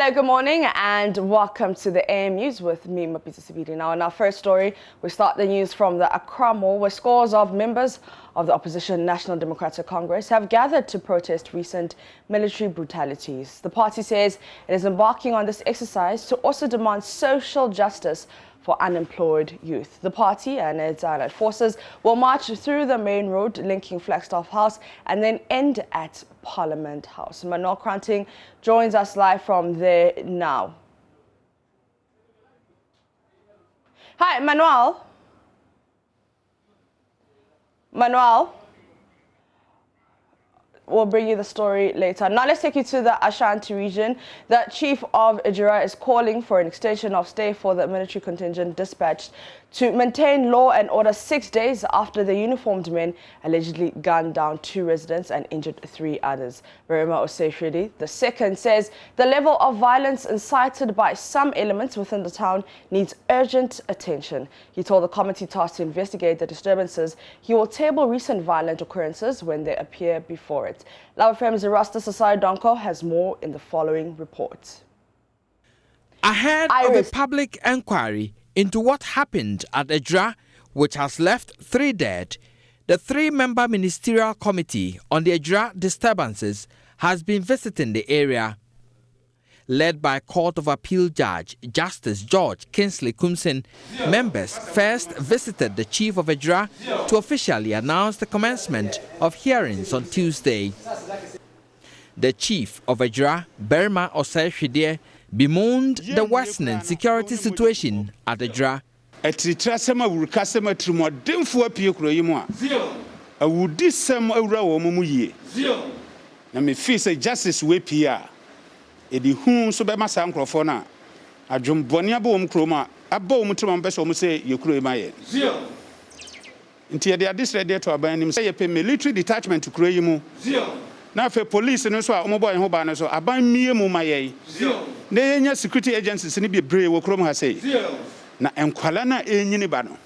Hello, good morning, and welcome to the AM News with me, Mapisa Sibidi. Now, in our first story, we start the news from the Accra Mall, where scores of members of the opposition National Democratic Congress have gathered to protest recent military brutalities. The party says it is embarking on this exercise to also demand social justice for unemployed youth. The party and its allied forces will march through the main road linking Flagstaff House and then end at Parliament House. Manuel Kranting joins us live from there now. Hi, Manuel. We'll bring you the story later. Now let's take you to the Ashanti region. The chief of EJURA is calling for an extension of stay for the military contingent dispatched to maintain law and order 6 days after the uniformed men allegedly gunned down 2 residents and injured 3 others. Verima Osefredi II says the level of violence incited by some elements within the town needs urgent attention. He told the committee tasked to investigate the disturbances he will table recent violent occurrences when they appear before it. Lava FM's Rasta Sasai Donko has more in the following report. Ahead of a public inquiry into what happened at EJURA, which has left 3 dead, the 3-member ministerial committee on the EJURA disturbances has been visiting the area. Led by Court of Appeal Judge Justice George Kingsley Kumsin, members first visited the chief of EJURA to officially announce the commencement of hearings on Tuesday. The chief of EJURA, Verima Osefredi, bemoaned the worsening security situation at EJURA. military detachment to create now for police and so mobile hobano so aban mie mu maye na enya security agencies ni be brave wo krom ha say na enkwala na enyini ba no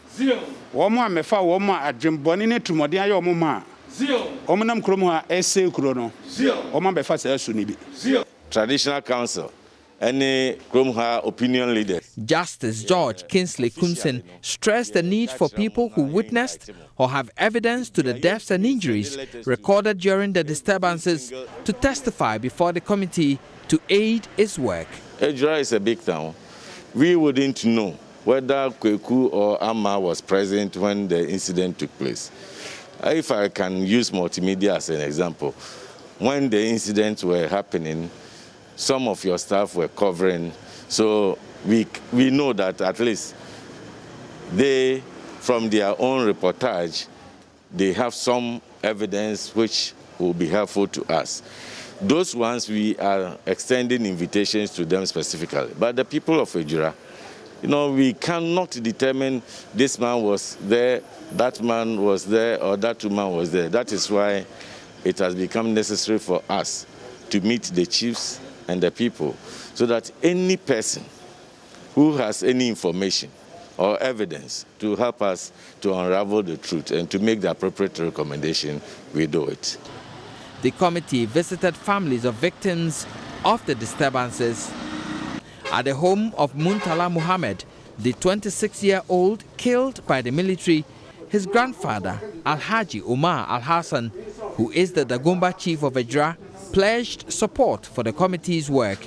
wo mo amefa wo mo adwemboni ne tumode aye wo mo ma wo mo nam krom ha ese kro no wo mo befa say asu ni bi traditional council any Kromha opinion leaders. Justice George Kingsley Kumsin stressed the need for people who witnessed or have evidence to the deaths and injuries recorded during the disturbances to testify before the committee to aid its work. EJURA is a big town. We wouldn't know whether Kweku or Amma was present when the incident took place. If I can use multimedia as an example, when the incidents were happening, some of your staff were covering, so we know that at least they, from their own reportage, they have some evidence which will be helpful to us. Those ones we are extending invitations to them specifically. But the people of EJURA, we cannot determine this man was there, that man was there, or that woman was there. That is why it has become necessary for us to meet the chiefs and the people, so that any person who has any information or evidence to help us to unravel the truth and to make the appropriate recommendation, we do it. The committee visited families of victims of the disturbances. At the home of Muntala Muhammad, the 26-year-old killed by the military, his grandfather, Alhaji Umar Al-Hassan, who is the Dagomba chief of EJURA, pledged support for the committee's work.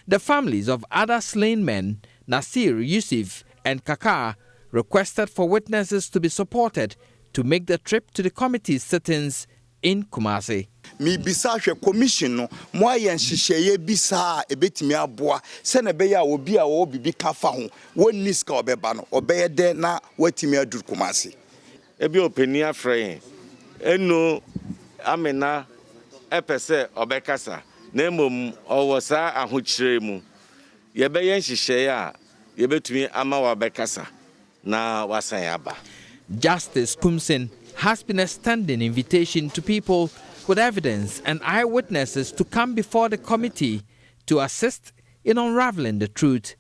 The families of other slain men, Nasir, Yusuf, and Kaka, requested for witnesses to be supported to make the trip to the committee's sittings in Kumasi. Mi bisa hwe commission no mo ayen hihye bisa ebetimi aboa se na be ya obi a wo bibi kafa ho wonni ska obeba no obeye de na watimi adur Kumasi ebi openi afre eno amena epese obekasa na emom owo sa ahokyire mu ye be yen hihye a ye betumi ama wa bekasa na wasan aba. Justice Kumsin has been a standing invitation to people with evidence and eyewitnesses to come before the committee to assist in unraveling the truth.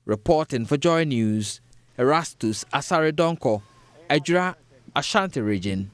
Reporting for Joy News, Erastus Asaredonko, Ejura, Ashanti Region.